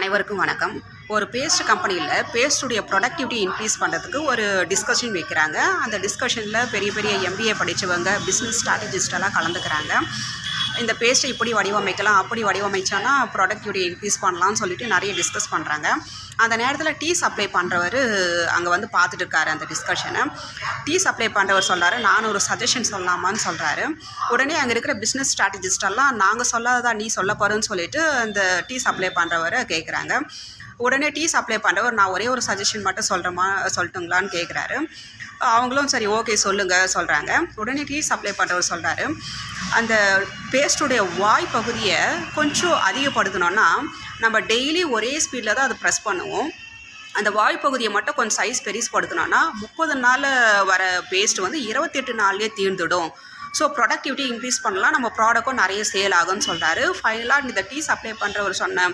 அனைவருக்கும் வணக்கம். ஒரு பேஸ்ட் கம்பெனியில் பேஸ்ட்டுடைய ப்ரொடக்டிவிட்டி இன்க்ரீஸ் பண்ணுறதுக்கு ஒரு டிஸ்கஷன் வைக்கிறாங்க. அந்த டிஸ்கஷனில் பெரிய பெரிய எம்பிஏ படித்தவங்க, பிஸ்னஸ் ஸ்ட்ராட்டஜிஸ்டெல்லாம் கலந்துக்கிறாங்க. இந்த பேஸ்ட்டை இப்படி வடிவமைக்கலாம், அப்படி வடிவமைச்சானா ப்ரொடக்டிவிட்டி இன்க்ரீஸ் பண்ணலாம்னு சொல்லிட்டு நிறைய டிஸ்கஸ் பண்ணுறாங்க. அந்த நேரத்தில் டீ சப்ளை பண்ணுறவர் அங்கே வந்து பார்த்துட்டு இருக்காரு அந்த டிஸ்கஷனை. டீ சப்ளை பண்ணுறவர் சொல்கிறாரு, நான் ஒரு சஜஷன் சொல்லலாமான்னு சொல்கிறாரு. உடனே அங்கே இருக்கிற பிஸ்னஸ் ஸ்ட்ராட்டஜிஸ்டெல்லாம் நாங்கள் சொல்லாததா நீ சொல்ல போகிறேன்னு சொல்லிட்டு அந்த டீ சப்ளை பண்ணுறவரை கேட்குறாங்க. உடனே டீ சப்ளை பண்ணுறவர், நான் ஒரே ஒரு சஜஷன் மட்டும் சொல்லட்டுங்களான்னு கேட்குறாரு. அவங்களும் சரி ஓகே சொல்கிறாங்க. உடனே டீ சப்ளை பண்ணுறவர் சொல்கிறாரு, அந்த பேஸ்ட்டுடைய வாய் பகுதியை கொஞ்சம் அதிகப்படுத்தணுன்னா நம்ம டெய்லி ஒரே ஸ்பீடில் தான் அதை ப்ரெஸ் பண்ணுவோம். அந்த வாய் பகுதியை மட்டும் கொஞ்சம் சைஸ் பெருசுப்படுத்தணுன்னா 30 நாளில் வர பேஸ்ட் வந்து 28 நாள்லேயே தீர்ந்துடும். ஸோ ப்ரொடக்டிவிட்டி இன்க்ரீஸ் பண்ணலாம், நம்ம ப்ராடக்டும் நிறைய சேல் ஆகும்னு சொல்கிறாரு. ஃபைனலாக இந்த டீ சப்ளை பண்ணுறவர் சொன்ன